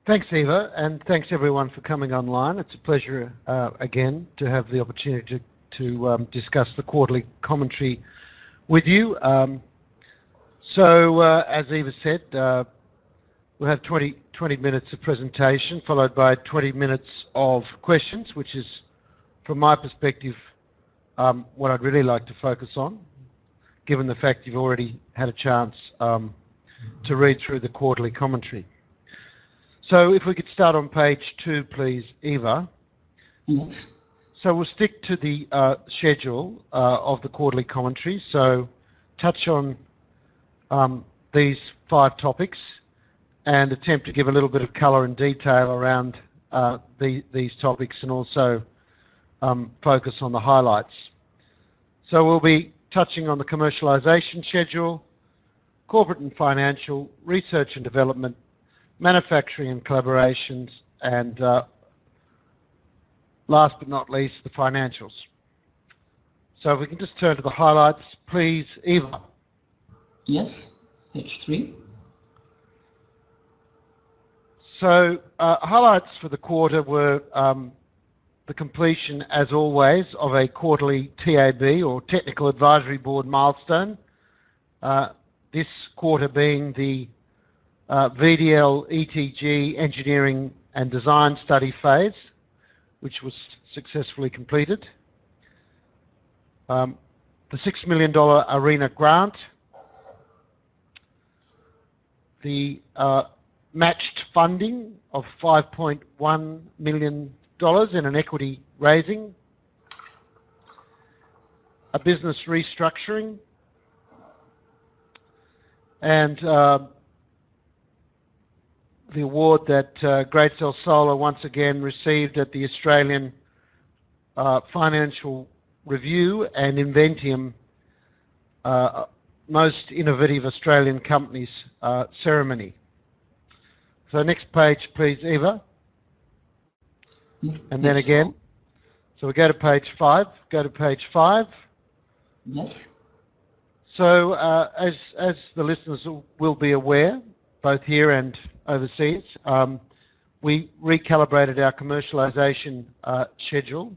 Thanks, Eva, and thanks everyone for coming online. It's a pleasure again to have the opportunity to discuss the quarterly commentary with you. As Eva said, we'll have 20 minutes of presentation followed by 20 minutes of questions, which is, from my perspective, what I'd really like to focus on, given the fact you've already had a chance to read through the quarterly commentary. So if we could start on page 2, please, Eva. Yes. So we'll stick to the schedule of the quarterly commentary. So touch on these 5 topics and attempt to give a little bit of colour and detail around these topics, and also focus on the highlights. So we'll be touching on the commercialisation schedule, corporate and financial, research and development, manufacturing and collaborations, and last but not least, the financials. So if we can just turn to the highlights, please, Eva. Yes, page 3. So highlights for the quarter were the completion, as always, of a quarterly TAB, or Technical Advisory Board milestone, this quarter being the VDL ETG engineering and design study phase, which was successfully completed. The $6 million ARENA grant, the matched funding of $5.1 million in an equity raising, a business restructuring, and the award that Greatcell Solar once again received at the Australian Financial Review and Inventium Most Innovative Australian Companies ceremony. So next page, please, Eva. Yes, and then again. So we go to page 5. Go to page 5. Yes. So as the listeners will be aware, both here and overseas, we recalibrated our commercialisation schedule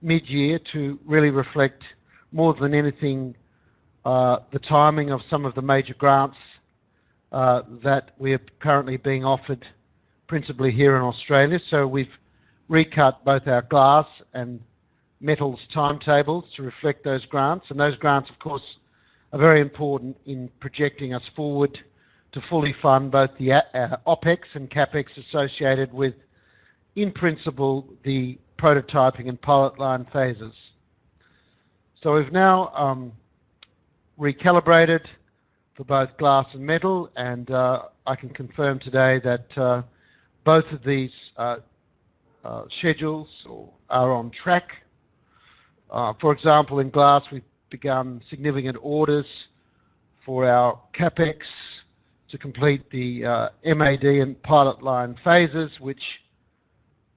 mid-year to really reflect, more than anything, the timing of some of the major grants that we are currently being offered, principally here in Australia. So we've recut both our glass and metals timetables to reflect those grants, and those grants, of course, are very important in projecting us forward to fully fund both the OPEX and CAPEX associated with, in principle, the prototyping and pilot line phases. So we've now recalibrated for both glass and metal, and I can confirm today that both of these schedules are on track. For example, in glass, we've begun significant orders for our CAPEX to complete the MAD and pilot line phases, which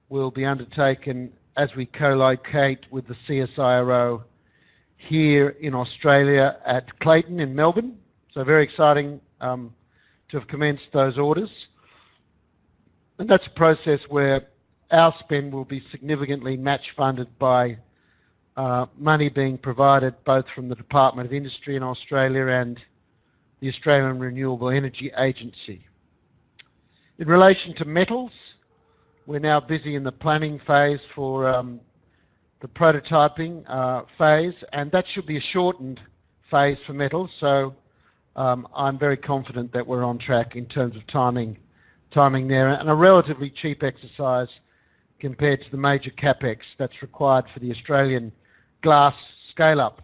will be undertaken as we co-locate with the CSIRO here in Australia at Clayton in Melbourne. So very exciting to have commenced those orders. And that's a process where our spend will be significantly match funded by money being provided both from the Department of Industry in Australia and the Australian Renewable Energy Agency. In relation to metals, we're now busy in the planning phase for the prototyping phase, and that should be a shortened phase for metals. So I'm very confident that we're on track in terms of timing there, and a relatively cheap exercise compared to the major CAPEX that's required for the Australian glass scale-up,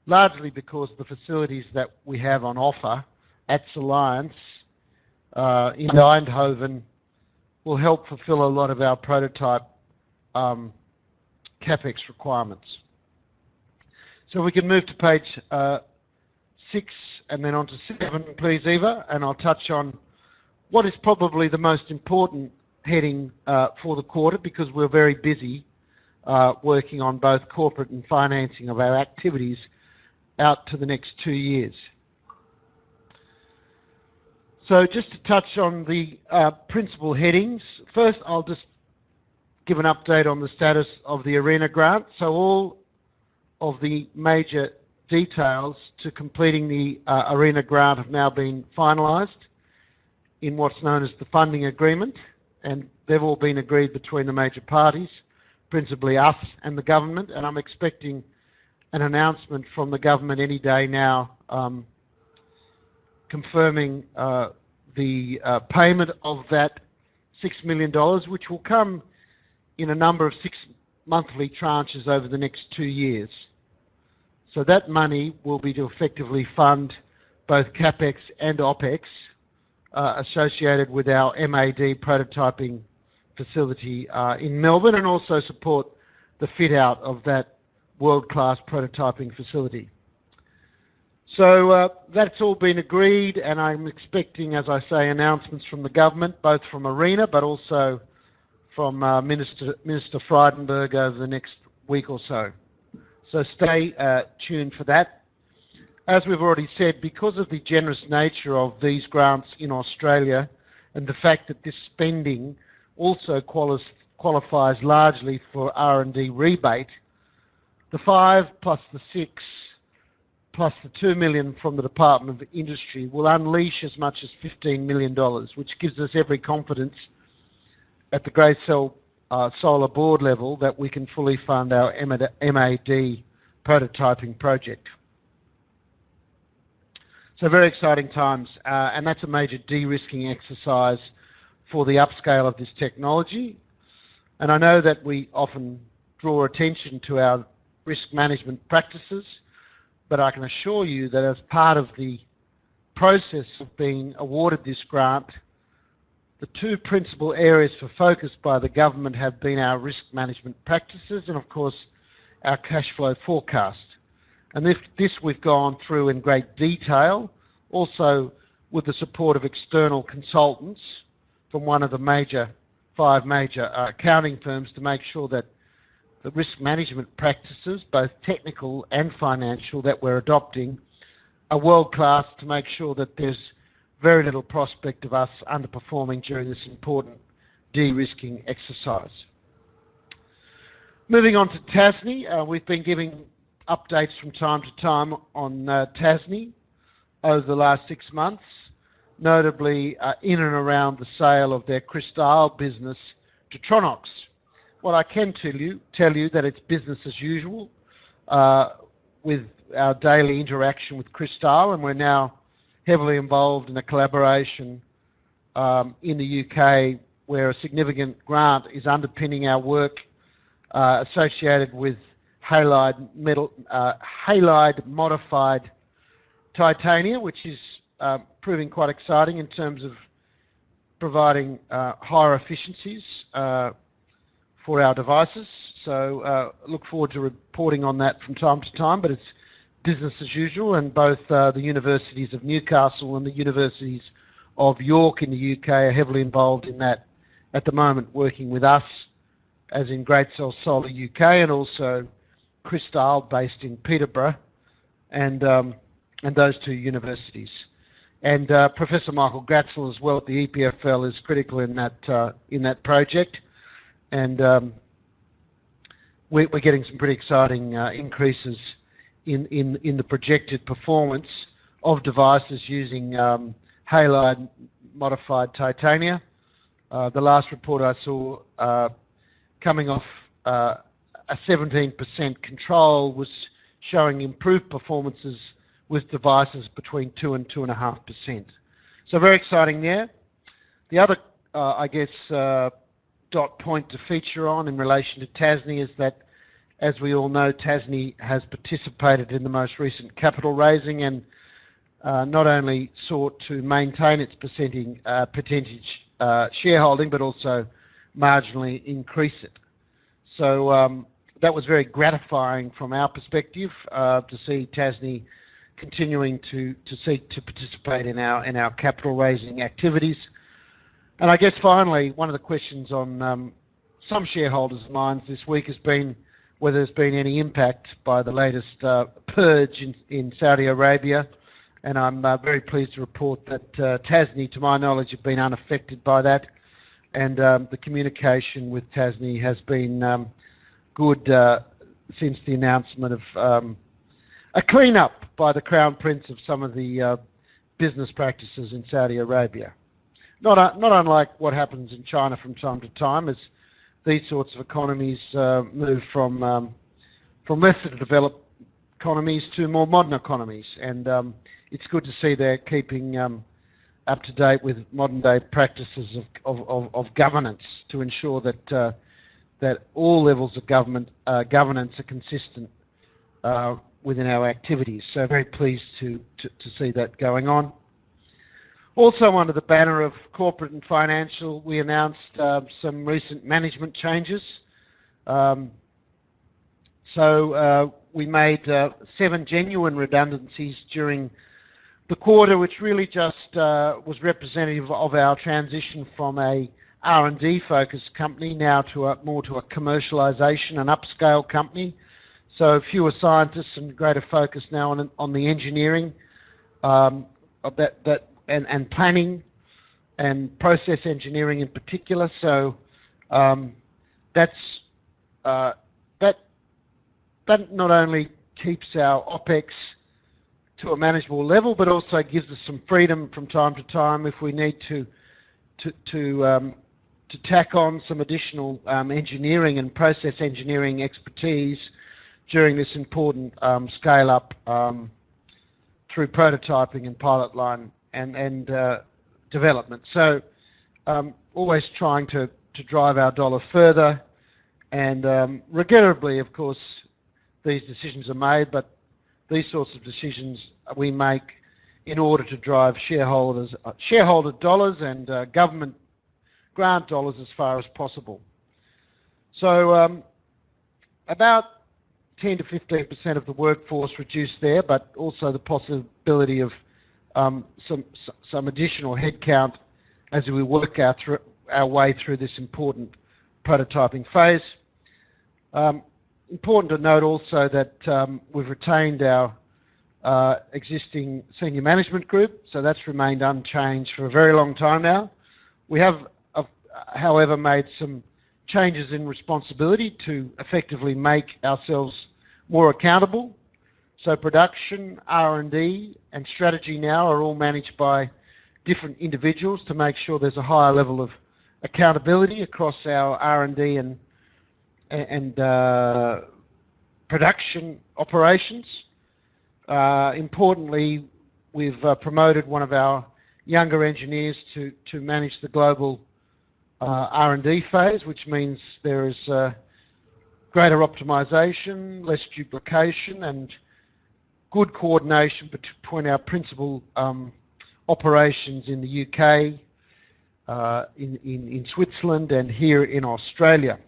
largely because the facilities that we have on offer at Alliance in Eindhoven will help fulfill a lot of our prototype CAPEX requirements. So we can move to page 6 and then on to 7, please, Eva, and I'll touch on what is probably the most important heading for the quarter, because we're very busy working on both corporate and financing of our activities out to the next 2 years. So just to touch on the principal headings, first I'll just give an update on the status of the ARENA grant. So all of the major details to completing the ARENA grant have now been finalised in what's known as the funding agreement, and they've all been agreed between the major parties, principally us and the government, and I'm expecting an announcement from the government any day now confirming the payment of that $6 million, which will come in a number of 6 monthly tranches over the next 2 years. So that money will be to effectively fund both CapEx and OpEx associated with our MAD prototyping facility in Melbourne, and also support the fit out of that world-class prototyping facility. So that's all been agreed, and I'm expecting, as I say, announcements from the government, both from ARENA but also from Minister Frydenberg over the next week or so. So stay tuned for that. As we've already said, because of the generous nature of these grants in Australia and the fact that this spending also qualifies largely for R&D rebate, the 5 plus the 6 plus the $2 million from the Department of Industry will unleash as much as $15 million, which gives us every confidence at the Greatcell Solar Board level that we can fully fund our MAD prototyping project. So very exciting times, and that's a major de-risking exercise for the upscale of this technology. And I know that we often draw attention to our risk management practices, but I can assure you that as part of the process of being awarded this grant, the 2 principal areas for focus by the government have been our risk management practices and, of course, our cash flow forecast. And this we've gone through in great detail, also with the support of external consultants from one of the 5 major accounting firms, to make sure that the risk management practices, both technical and financial, that we're adopting are world-class, to make sure that there's very little prospect of us underperforming during this important de-risking exercise. Moving on to TASNI, we've been giving updates from time to time on TASNI over the last 6 months, notably in and around the sale of their Cristal business to Tronox. Well, I can tell you that it's business as usual with our daily interaction with Cristal, and we're now heavily involved in a collaboration in the UK where a significant grant is underpinning our work associated with halide modified titania, which is proving quite exciting in terms of providing higher efficiencies for our devices. So look forward to reporting on that from time to time, but it's business as usual, and both the universities of Newcastle and the universities of York in the UK are heavily involved in that at the moment, working with us as in Greatcell Solar UK, and also Cristal based in Peterborough, and those 2 universities. And Professor Michael Greatcell as well at the EPFL is critical in that project, and we're getting some pretty exciting increases in the projected performance of devices using halide modified titania. The last report I saw coming off a 17% control was showing improved performances with devices between 2 and 2.5%. So very exciting there. The other, I guess, dot point to feature on in relation to TASNI is that, as we all know, TASNI has participated in the most recent capital raising and not only sought to maintain its percentage shareholding, but also marginally increase it. So that was very gratifying from our perspective to see TASNI continuing to seek to participate in our capital raising activities. And I guess finally, one of the questions on some shareholders' minds this week has been whether there's been any impact by the latest purge in Saudi Arabia and I'm very pleased to report that Tasnee, to my knowledge, have been unaffected by that, and the communication with Tasnee has been good since the announcement of a clean-up by the Crown Prince of some of the business practices in Saudi Arabia. Not unlike what happens in China from time to time, as these sorts of economies move from lesser developed economies to more modern economies, and it's good to see they're keeping up to date with modern day practices of governance to ensure that that all levels of governance are consistent within our activities. So very pleased to see that going on. Also under the banner of corporate and financial, we announced some recent management changes. We made 7 genuine redundancies during the quarter, which really just was representative of our transition from a R&D focused company now to more to a commercialization and upscale company. So fewer scientists and greater focus now on the engineering of that and planning and process engineering in particular. So that not only keeps our OPEX to a manageable level, but also gives us some freedom from time to time if we need to tack on some additional engineering and process engineering expertise during this important scale-up through prototyping and pilot line and development. So always trying to drive our dollar further, and regrettably, of course, these decisions are made, but these sorts of decisions we make in order to drive shareholder dollars and government grant dollars as far as possible. So about 10 to 15% of the workforce reduced there, but also the possibility of some additional headcount as we work our way through this important prototyping phase. Important to note also that we've retained our existing senior management group, so that's remained unchanged for a very long time now. We have, however, made some changes in responsibility to effectively make ourselves more accountable. So production, R&D and strategy now are all managed by different individuals to make sure there's a higher level of accountability across our R&D and production operations. Importantly, we've promoted one of our younger engineers to manage the global R&D phase, which means there is greater optimization, less duplication and good coordination between our principal operations in the UK, in Switzerland and here in Australia.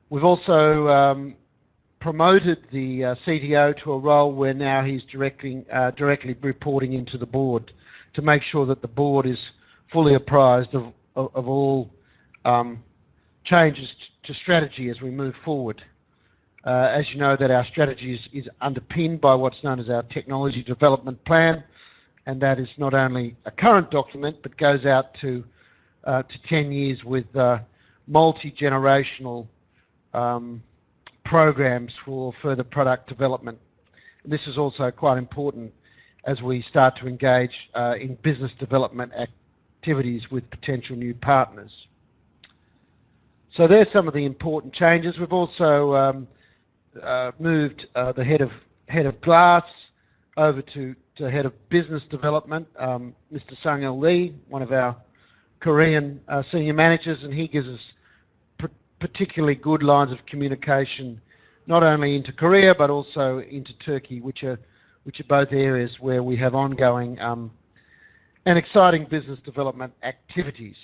We've also promoted the CTO to a role where now he's directly reporting into the board to make sure that the board is fully apprised of all changes to strategy as we move forward. As you know, that our strategy is underpinned by what's known as our technology development plan, and that is not only a current document but goes out to 10 years with multi-generational programs for further product development. And this is also quite important as we start to engage in business development activities with potential new partners. So there's some of the important changes. We've also moved the head of glass over to head of business development, Mr. Sung-Il Lee, one of our Korean senior managers, and he gives us particularly good lines of communication, not only into Korea but also into Turkey, which are both areas where we have ongoing and exciting business development activities.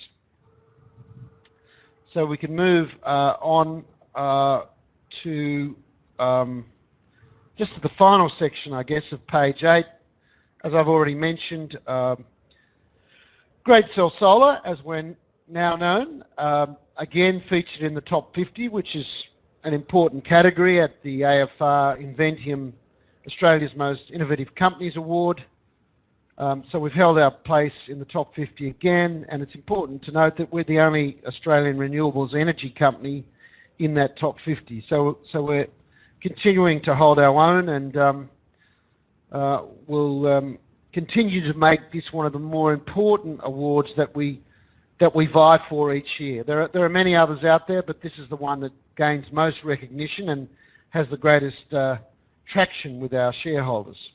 So we can move on to just to the final section, I guess, of page 8. As I've already mentioned, Greatcell Solar, as we're now known, again featured in the top 50, which is an important category at the AFR Inventium Australia's Most Innovative Companies Award. So we've held our place in the top 50 again, and it's important to note that we're the only Australian renewables energy company in that top 50. So we're continuing to hold our own, and we'll continue to make this one of the more important awards that we vie for each year. There are many others out there, but this is the one that gains most recognition and has the greatest traction with our shareholders.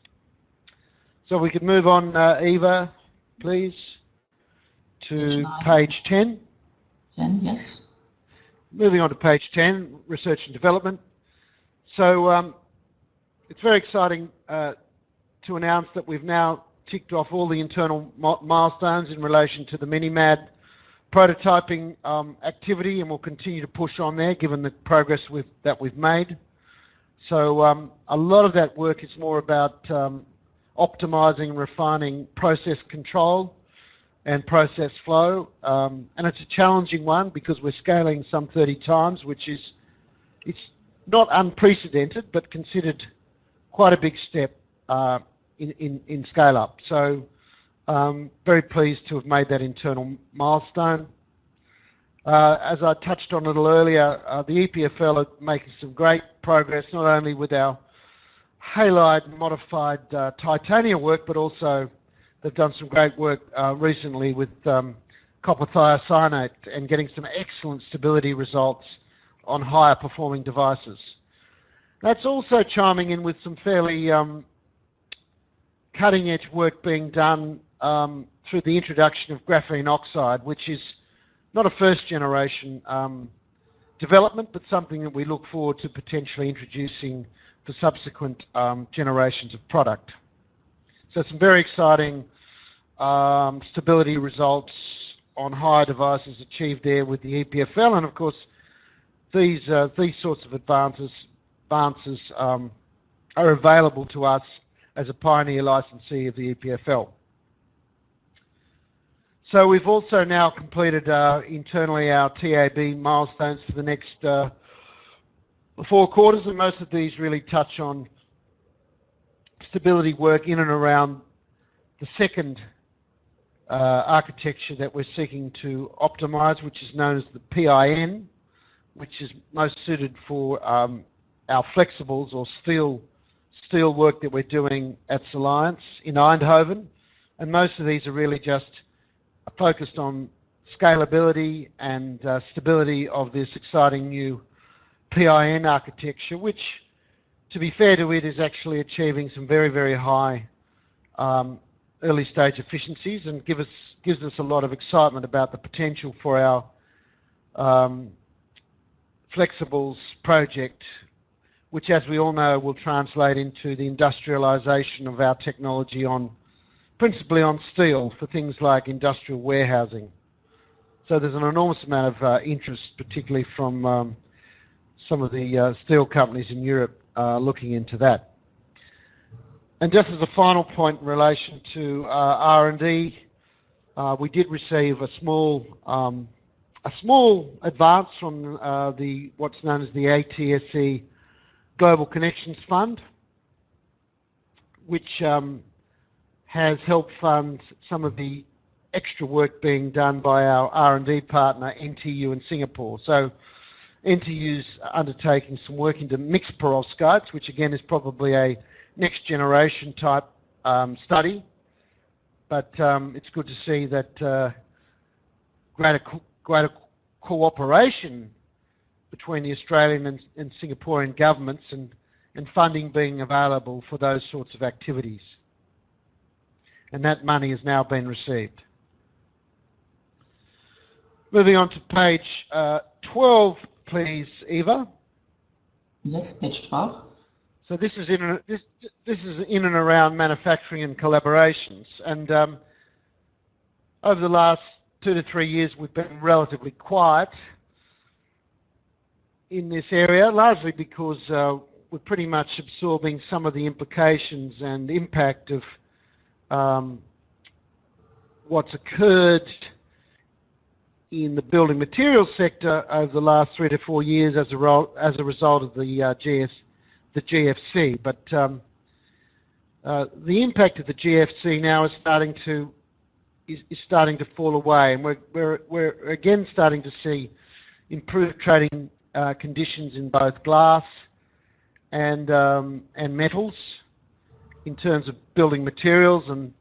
So we could move on, Eva, please, to page 10. 10, yes. Moving on to page 10, research and development. So it's very exciting to announce that we've now ticked off all the internal milestones in relation to the Minimad prototyping activity, and we'll continue to push on there given the progress that we've made. So a lot of that work is more about optimizing and refining process control and process flow, and it's a challenging one because we're scaling some 30 times, which is, it's not unprecedented but considered quite a big step in scale up. So very pleased to have made that internal milestone. As I touched on a little earlier, the EPFL are making some great progress, not only with our halide modified titanium work, but also they've done some great work recently with copper thiocyanate and getting some excellent stability results on higher performing devices. That's also chiming in with some fairly cutting edge work being done through the introduction of graphene oxide, which is not a first generation development, but something that we look forward to potentially introducing for subsequent generations of product. So some very exciting stability results on higher devices achieved there with the EPFL, and of course these sorts of advances are available to us as a pioneer licensee of the EPFL. So we've also now completed internally our TAB milestones for the next 4 quarters, and most of these really touch on stability work in and around the second architecture that we're seeking to optimize, which is known as the PIN, which is most suited for our flexibles or steel work that we're doing at Reliance in Eindhoven, and most of these are really just focused on scalability and stability of this exciting new PIN architecture, which, to be fair to it, is actually achieving some very, very high early stage efficiencies, and gives us a lot of excitement about the potential for our flexibles project, which, as we all know, will translate into the industrialization of our technology principally on steel for things like industrial warehousing. So there's an enormous amount of interest, particularly from some of the steel companies in Europe looking into that. And just as a final point in relation to R&D, we did receive a small advance from what's known as the ATSE Global Connections Fund, which has helped fund some of the extra work being done by our R&D partner NTU in Singapore. So NTU's undertaking some work into mixed perovskites, which again is probably a next generation type study, but it's good to see that greater cooperation between the Australian and Singaporean governments and funding being available for those sorts of activities. And that money has now been received. Moving on to page 12, please, Eva. Yes, page 12. So this is in and around manufacturing and collaborations, and over the last 2 to 3 years we've been relatively quiet in this area, largely because we're pretty much absorbing some of the implications and impact of what's occurred in the building materials sector over the last 3 to 4 years as a result of the GFC. But the impact of the GFC now is starting to fall away, and we're again starting to see improved trading conditions in both glass and metals in terms of building materials, and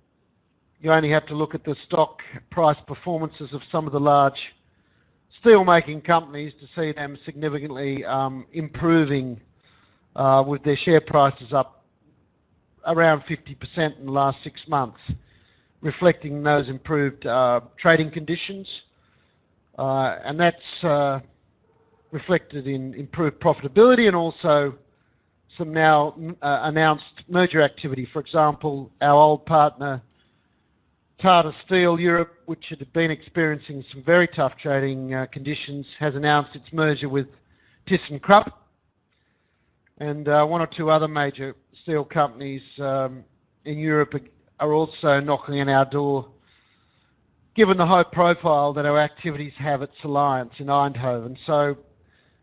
you only have to look at the stock price performances of some of the large steel-making companies to see them significantly improving with their share prices up around 50% in the last 6 months, reflecting those improved trading conditions, and that's reflected in improved profitability and also some now announced merger activity. For example, our old partner Tata Steel Europe, which had been experiencing some very tough trading conditions, has announced its merger with ThyssenKrupp, and one or two other major steel companies in Europe are also knocking on our door, given the high profile that our activities have at Alliance in Eindhoven. So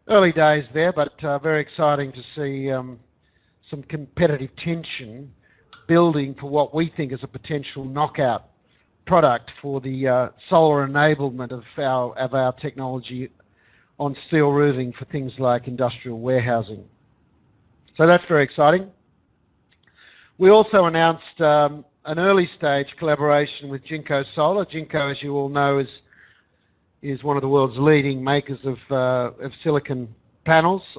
early days there, but very exciting to see some competitive tension building for what we think is a potential knockout product for the solar enablement of our technology on steel roofing for things like industrial warehousing. So that's very exciting. We also announced an early stage collaboration with Jinko Solar. Jinko, as you all know, is one of the world's leading makers of silicon panels.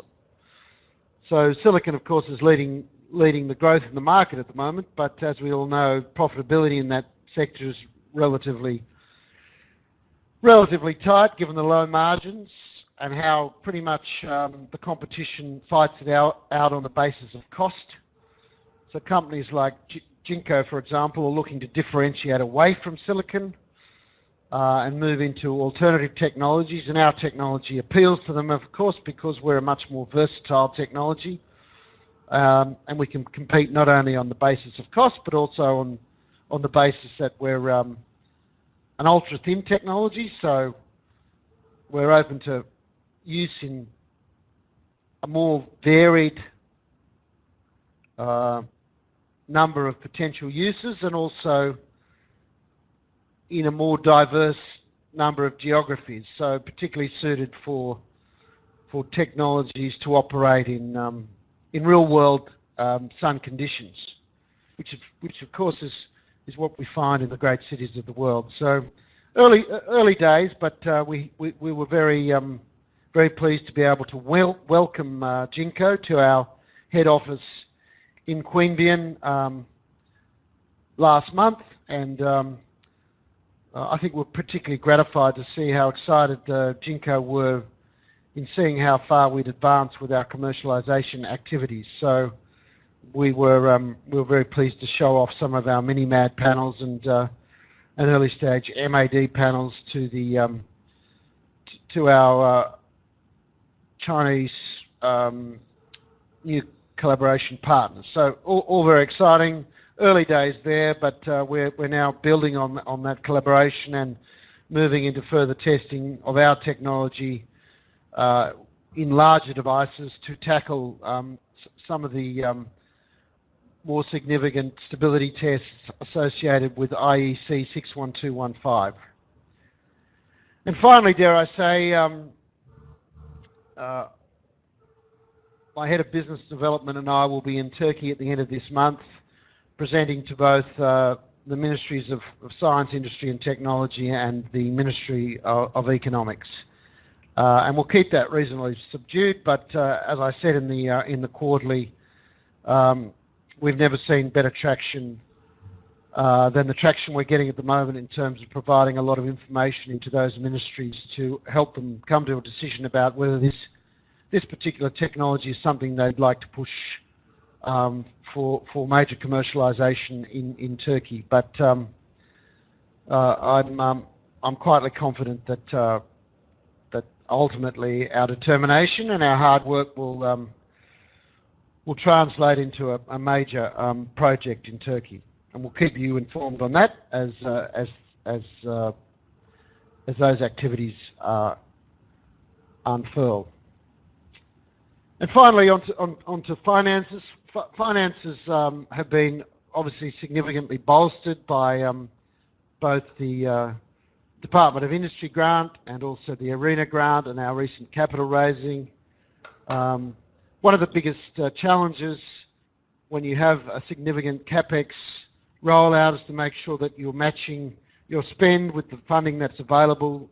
So silicon, of course, is leading the growth in the market at the moment, but as we all know, profitability in that sector is relatively tight given the low margins and how pretty much the competition fights it out on the basis of cost. So companies like Jinko, for example, are looking to differentiate away from silicon and move into alternative technologies, and our technology appeals to them, of course, because we're a much more versatile technology, and we can compete not only on the basis of cost but also on the basis that we're an ultra-thin technology, so we're open to use in a more varied number of potential uses and also in a more diverse number of geographies, so particularly suited for technologies to operate in real-world sun conditions, which of course is what we find in the great cities of the world. So early days, but we were very pleased to be able to welcome Jinko to our head office in Queanbeyan last month, and I think we're particularly gratified to see how excited Jinko were in seeing how far we'd advanced with our commercialization activities. So we were very pleased to show off some of our mini-MAD panels and early stage MAD panels to our Chinese new collaboration partners. So all very exciting. Early days there, but we're now building on that collaboration and moving into further testing of our technology in larger devices to tackle some of the more significant stability tests associated with IEC 61215. And finally, dare I say, my head of business development and I will be in Turkey at the end of this month, presenting to both the Ministries of Science, Industry and Technology and the Ministry of Economics. And we'll keep that reasonably subdued, but as I said in the quarterly, we've never seen better traction than the traction we're getting at the moment in terms of providing a lot of information into those ministries to help them come to a decision about whether this particular technology is something they'd like to push for major commercialization in Turkey. But I'm quietly confident that ultimately our determination and our hard work will translate into a major project in Turkey, and we'll keep you informed on that as those activities unfurl. And finally, onto finances. Finances have been obviously significantly bolstered by both the Department of Industry grant and also the ARENA grant and our recent capital raising. One of the biggest challenges when you have a significant CapEx rollout is to make sure that you're matching your spend with the funding that's available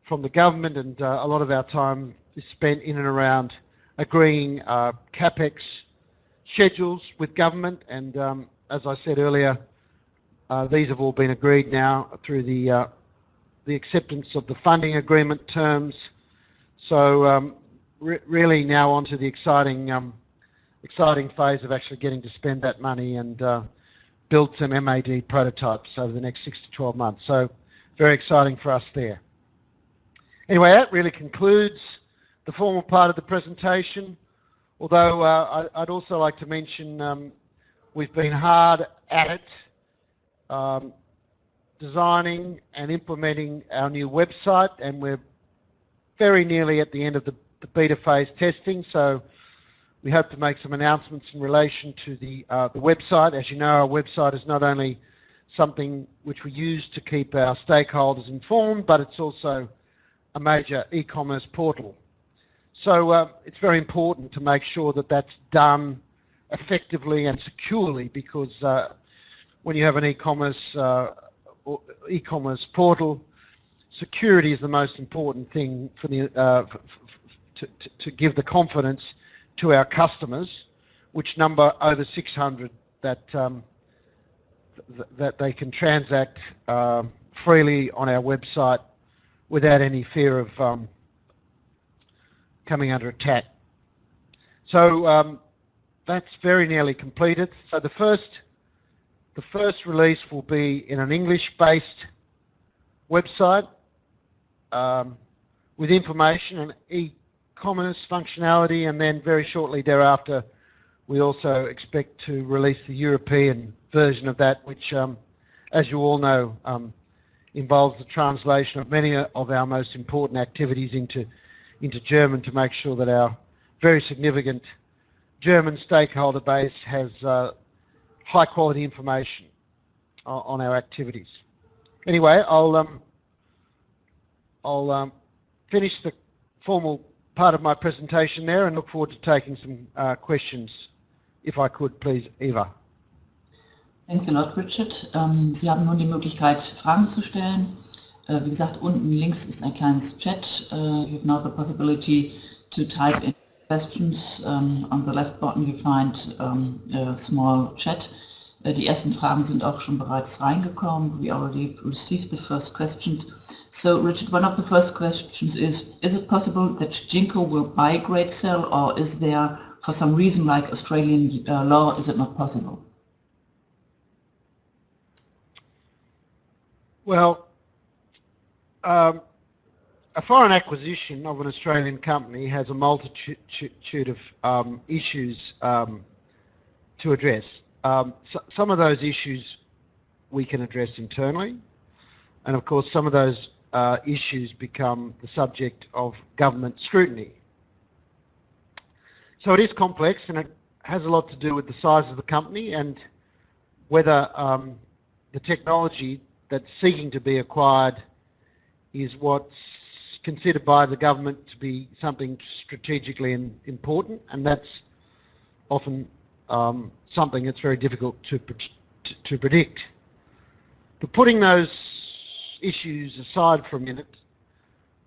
from the government, and a lot of our time is spent in and around agreeing CapEx schedules with government, and as I said earlier, these have all been agreed now through the acceptance of the funding agreement terms. So really now on to the exciting phase of actually getting to spend that money and build some MAD prototypes over the next 6 to 12 months. So very exciting for us there. Anyway, that really concludes the formal part of the presentation. Although I'd also like to mention we've been hard at it designing and implementing our new website, and we're very nearly at the end of the beta phase testing, so we hope to make some announcements in relation to the website. As you know, our website is not only something which we use to keep our stakeholders informed, but it's also a major e-commerce portal. So it's very important to make sure that that's done effectively and securely, because when you have an e-commerce portal, security is the most important thing for the to give the confidence to our customers, which number over 600, that that they can transact freely on our website without any fear of coming under attack. So that's very nearly completed. So the first release will be in an English-based website with information and e-commerce functionality, and then very shortly thereafter we also expect to release the European version of that, which as you all know involves the translation of many of our most important activities into German, to make sure that our very significant German stakeholder base has high quality information on our activities. Anyway, I'll finish the formal part of my presentation there and look forward to taking some questions, if I could, please, Eva. Thanks a lot, Richard. Sie haben nun die Möglichkeit, Fragen zu stellen. Wie gesagt, unten links ist ein kleines Chat. You have now the possibility to type in questions. On the left bottom you find a small chat. Die ersten Fragen sind auch schon bereits reingekommen. We already received the first questions. So, Richard, one of the first questions is it possible that Jinko will buy Greatcell, or is there, for some reason like Australian law, is it not possible? Well, a foreign acquisition of an Australian company has a multitude of issues to address. Some of those issues we can address internally, and of course some of those issues become the subject of government scrutiny. So it is complex, and it has a lot to do with the size of the company and whether the technology that's seeking to be acquired is what's considered by the government to be something strategically important, and that's often something that's very difficult to predict. But putting those issues aside for a minute,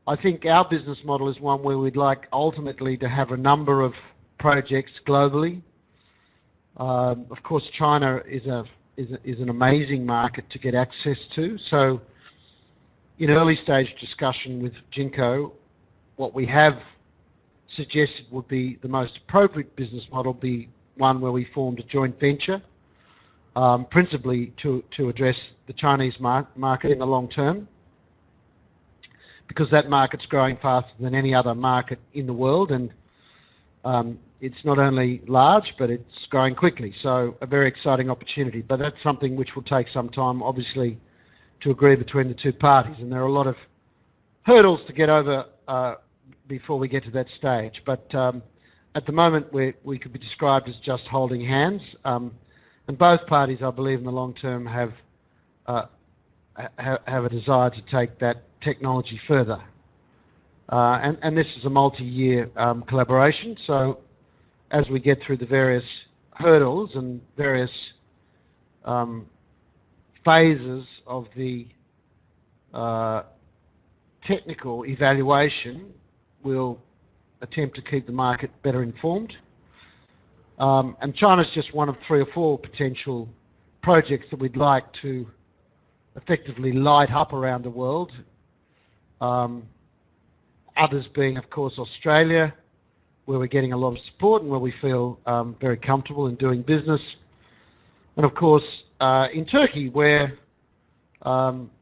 I think our business model is one where we'd like ultimately to have a number of projects globally. Of course, China is an amazing market to get access to. So in early stage discussion with Jinko, what we have suggested would be the most appropriate business model be one where we formed a joint venture, principally to address the Chinese market in the long term, because that market's growing faster than any other market in the world, and it's not only large, but it's growing quickly. So a very exciting opportunity, but that's something which will take some time, obviously, to agree between the two parties, and there are a lot of hurdles to get over before we get to that stage. But at the moment we could be described as just holding hands, And both parties, I believe, in the long term have a desire to take that technology further. And this is a multi-year collaboration, so as we get through the various hurdles and various phases of the technical evaluation, we'll attempt to keep the market better informed. And China's just one of 3 or 4 potential projects that we'd like to effectively light up around the world. Others being, of course, Australia, where we're getting a lot of support and where we feel very comfortable in doing business. And of course, in Turkey, where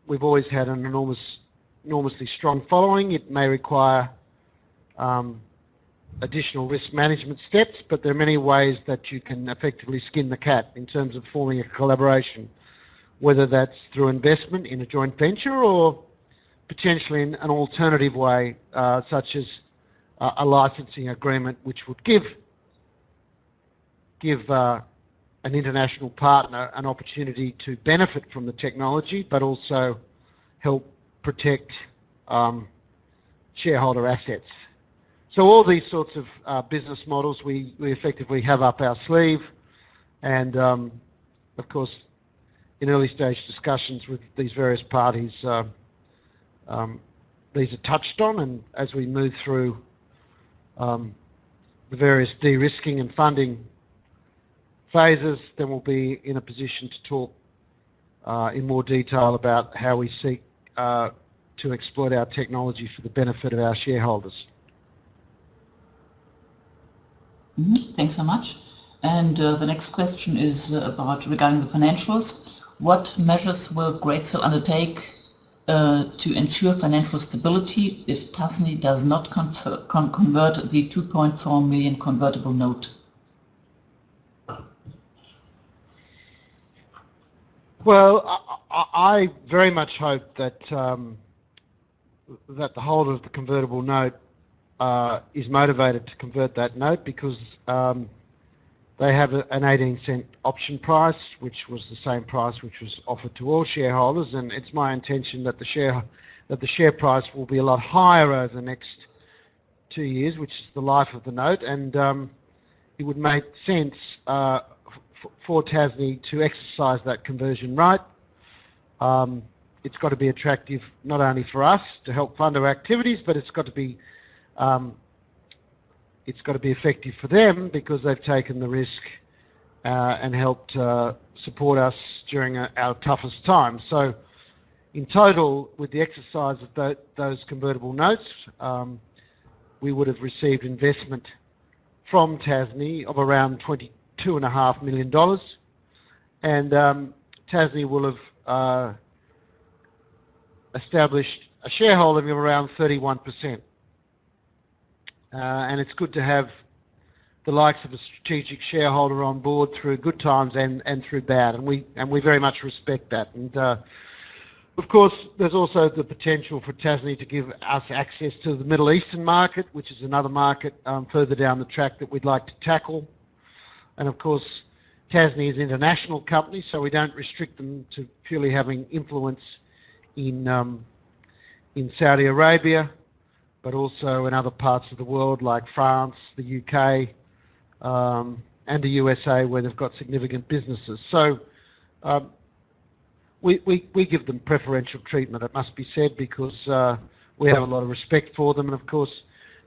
we've always had an enormously strong following. It may require additional risk management steps, but there are many ways that you can effectively skin the cat in terms of forming a collaboration, whether that's through investment in a joint venture or potentially in an alternative way, such as a licensing agreement, which would give an international partner an opportunity to benefit from the technology, but also help protect shareholder assets. So all these sorts of business models we effectively have up our sleeve, and of course in early stage discussions with these various parties, these are touched on, and as we move through the various de-risking and funding phases, then we'll be in a position to talk in more detail about how we seek to exploit our technology for the benefit of our shareholders. Thanks so much. And the next question is regarding the financials. What measures will Greatcell undertake to ensure financial stability if TASNI does not convert the 2.4 million convertible note? Well, I very much hope that that the holder of the convertible note is motivated to convert that note, because they have an 18-cent option price, which was the same price which was offered to all shareholders, and it's my intention that the share price will be a lot higher over the next 2 years, which is the life of the note, and it would make sense for TASNI to exercise that conversion right. It's got to be attractive not only for us to help fund our activities, but it's got to be effective for them, because they've taken the risk and helped support us during our toughest times. So in total, with the exercise of those convertible notes, we would have received investment from TASNI of around $22.5 million, and TASNI will have established a shareholding of around 31%. And it's good to have the likes of a strategic shareholder on board through good times and through bad, and we very much respect that. And of course, there's also the potential for TASNI to give us access to the Middle Eastern market, which is another market further down the track that we'd like to tackle. And of course, TASNI is an international company, so we don't restrict them to purely having influence in Saudi Arabia, but also in other parts of the world like France, the UK, and the USA, where they've got significant businesses. So we give them preferential treatment, it must be said, because we have a lot of respect for them, and of course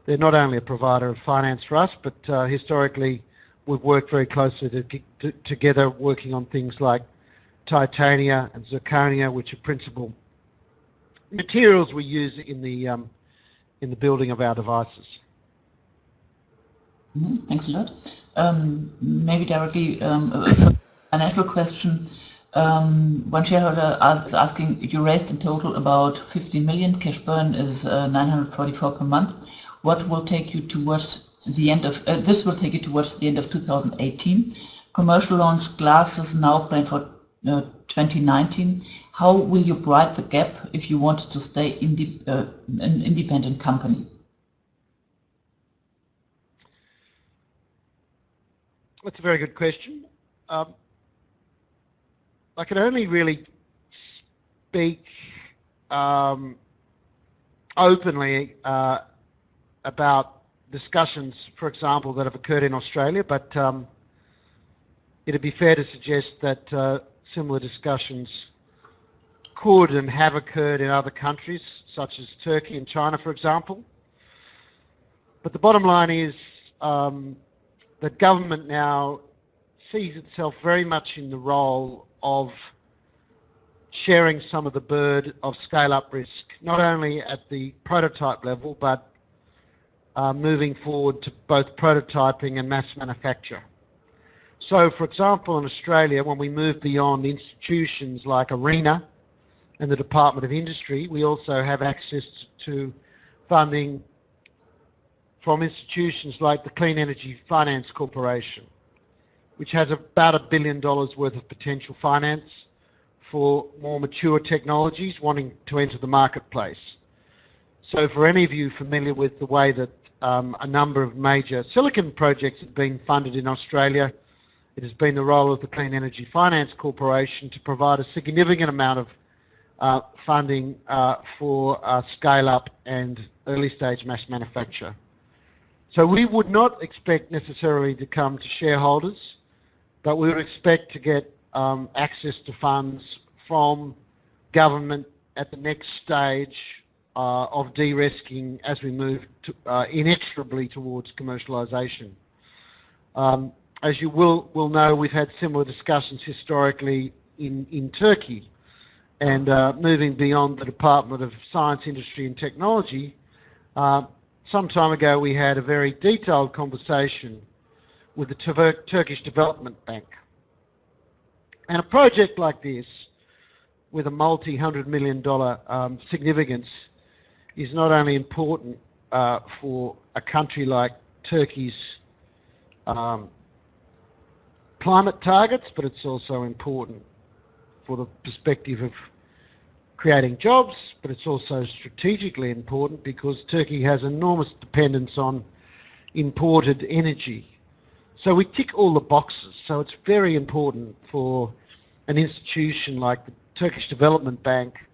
they're not only a provider of finance for us, but historically we've worked very closely together, working on things like titania and zirconia, which are principal materials we use in the building of our devices. Thanks a lot. Maybe directly a financial question. One shareholder is asking, you raised in total about 15 million, cash burn is 944 per month. What will take you towards the end of, this will take you towards the end of 2018. Commercial launch glasses now planned for 2019. How will you bright the gap if you want to stay an independent company? That's a very good question. I can only really speak openly about discussions, for example, that have occurred in Australia, but it'd be fair to suggest that similar discussions could and have occurred in other countries, such as Turkey and China, for example. But the bottom line is that government now sees itself very much in the role of sharing some of the burden of scale-up risk, not only at the prototype level, but moving forward to both prototyping and mass manufacture. So, for example, in Australia, when we move beyond institutions like ARENA and the Department of Industry, we also have access to funding from institutions like the Clean Energy Finance Corporation, which has about $1 billion worth of potential finance for more mature technologies wanting to enter the marketplace. So for any of you familiar with the way that a number of major silicon projects have been funded in Australia, it has been the role of the Clean Energy Finance Corporation to provide a significant amount of funding for scale-up and early-stage mass manufacture. So we would not expect necessarily to come to shareholders, but we would expect to get access to funds from government at the next stage of de-risking as we move to, inexorably towards commercialisation. As you will know, we've had similar discussions historically in Turkey, and moving beyond the Department of Science, Industry and Technology, some time ago we had a very detailed conversation with the Turkish Development Bank. And a project like this, with a multi-$100 million significance, is not only important for a country like Turkey's climate targets, but it's also important for the perspective of creating jobs, but it's also strategically important because Turkey has enormous dependence on imported energy. So we tick all the boxes. So it's very important for an institution like the Turkish Development Bank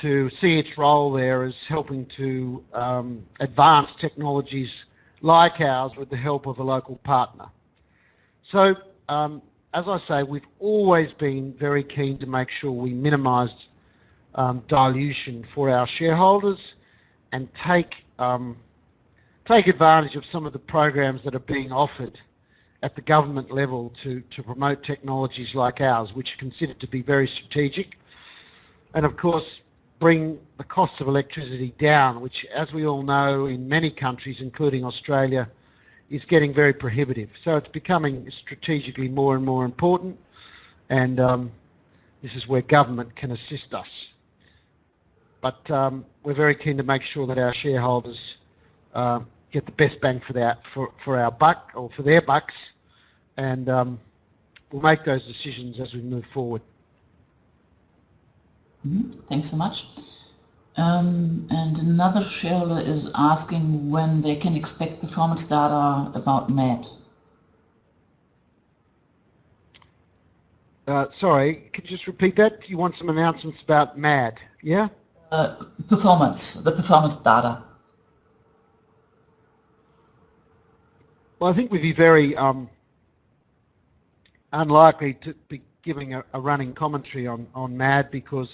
to see its role there as helping to advance technologies like ours with the help of a local partner. So as I say, we've always been very keen to make sure we minimise dilution for our shareholders and take advantage of some of the programs that are being offered at the government level to promote technologies like ours, which are considered to be very strategic, and of course bring the cost of electricity down, which, as we all know, in many countries, including Australia, is getting very prohibitive. So it's becoming strategically more and more important, and this is where government can assist us. But we're very keen to make sure that our shareholders get the best bang for our buck, or for their bucks, and we'll make those decisions as we move forward. Thanks so much. And another shareholder is asking when they can expect performance data about MAD. Sorry, could you just repeat that? You want some announcements about MAD, yeah? The performance data. Well, I think we'd be very unlikely to be giving a running commentary on MAD because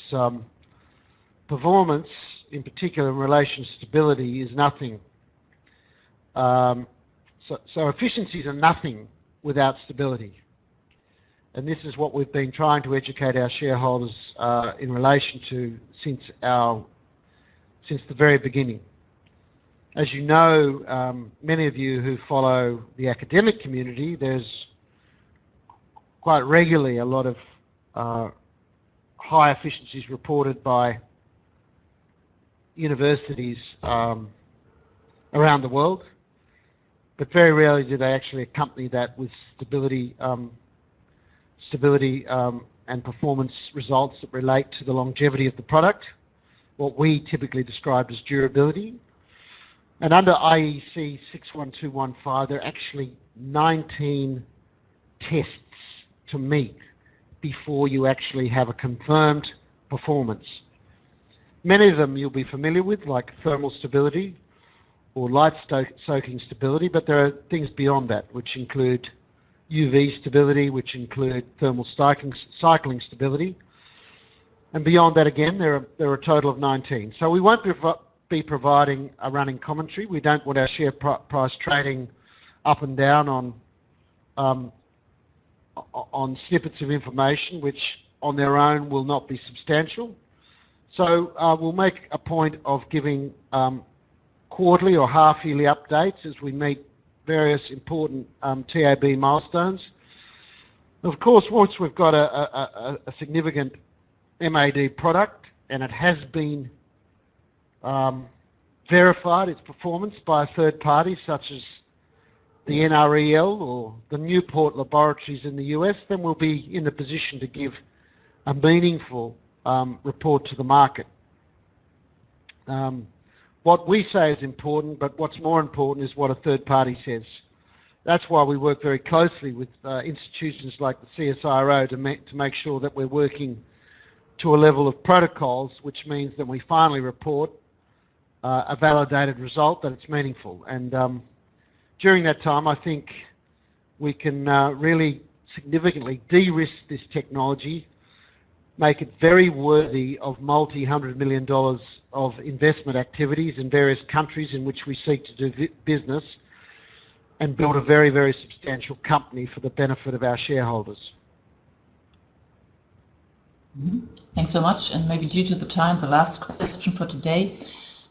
performance, in particular in relation to stability, is nothing. So efficiencies are nothing without stability. And this is what we've been trying to educate our shareholders in relation to since the very beginning. As you know, many of you who follow the academic community, there's quite regularly a lot of high efficiencies reported by universities around the world, but very rarely do they actually accompany that with stability and performance results that relate to the longevity of the product, what we typically describe as durability. And under IEC 61215, there are actually 19 tests to meet before you actually have a confirmed performance. Many of them you'll be familiar with, like thermal stability or light soaking stability, but there are things beyond that, which include UV stability, which include thermal cycling stability. And beyond that, again, there are a total of 19. So we won't be providing a running commentary. We don't want our share price trading up and down on snippets of information which on their own will not be substantial. So we'll make a point of giving quarterly or half-yearly updates as we meet various important TAB milestones. Of course, once we've got a significant MAD product and it has been verified, its performance, by a third party such as the NREL or the Newport laboratories in the US, then we'll be in the position to give a meaningful report to the market. What we say is important, but what's more important is what a third party says. That's why we work very closely with institutions like the CSIRO to make sure that we're working to a level of protocols, which means that we finally report a validated result, that it's meaningful. And during that time, I think we can really significantly de-risk this technology, make it very worthy of multi-$100 million of investment activities in various countries in which we seek to do business, and build a very, very substantial company for the benefit of our shareholders. Thanks so much. And maybe due to the time, the last question for today.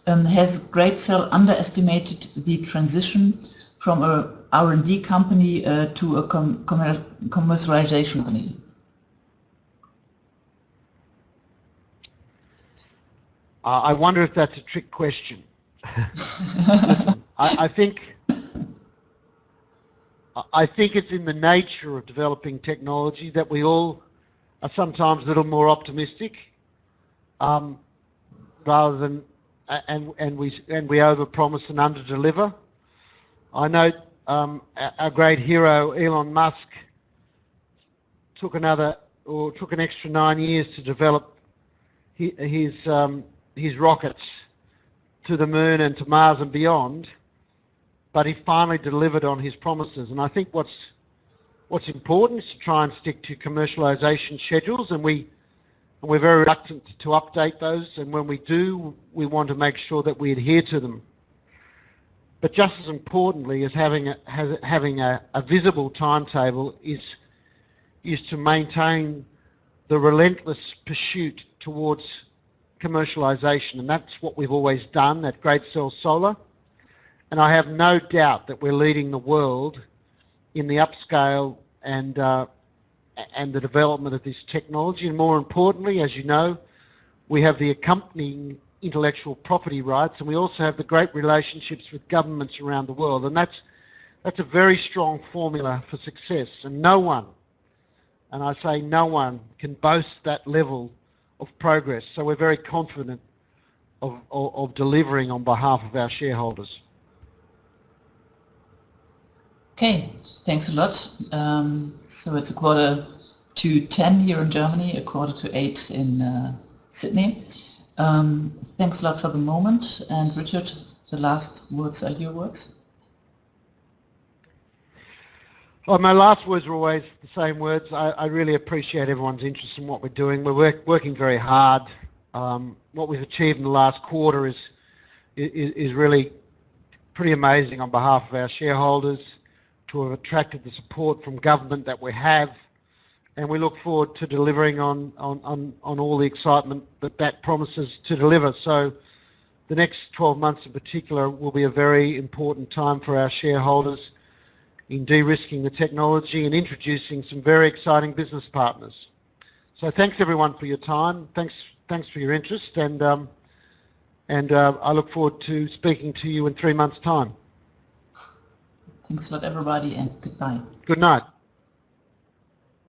Has Greatcell underestimated the transition from a R&D company to a commercialization company? I wonder if that's a trick question. Listen, I think it's in the nature of developing technology that we all are sometimes a little more optimistic, rather than and we overpromise and underdeliver. I know our great hero Elon Musk took an extra 9 years to develop his rockets to the moon and to Mars and beyond, but he finally delivered on his promises. And I think what's important is to try and stick to commercialization schedules, and we're very reluctant to update those, and when we do, we want to make sure that we adhere to them. But just as importantly as having a visible timetable is to maintain the relentless pursuit towards commercialization, and that's what we've always done at Greatcell Solar. And I have no doubt that we're leading the world in the upscale and the development of this technology. And more importantly, as you know, we have the accompanying intellectual property rights, and we also have the great relationships with governments around the world. And that's a very strong formula for success. And no one, and I say no one, can boast that level of progress. So we're very confident of delivering on behalf of our shareholders. Okay, thanks a lot. So it's 9:45 here in Germany, 7:45 in Sydney. Thanks a lot for the moment. And Richard, the last words are your words. Well, my last words are always the same words. I really appreciate everyone's interest in what we're doing. We're working very hard. What we've achieved in the last quarter is really pretty amazing on behalf of our shareholders, to have attracted the support from government that we have, and we look forward to delivering on all the excitement that promises to deliver. So the next 12 months in particular will be a very important time for our shareholders in de-risking the technology and introducing some very exciting business partners. So thanks everyone for your time. Thanks for your interest, and I look forward to speaking to you in 3 months' time. Thanks a lot, everybody, and goodbye. Good night.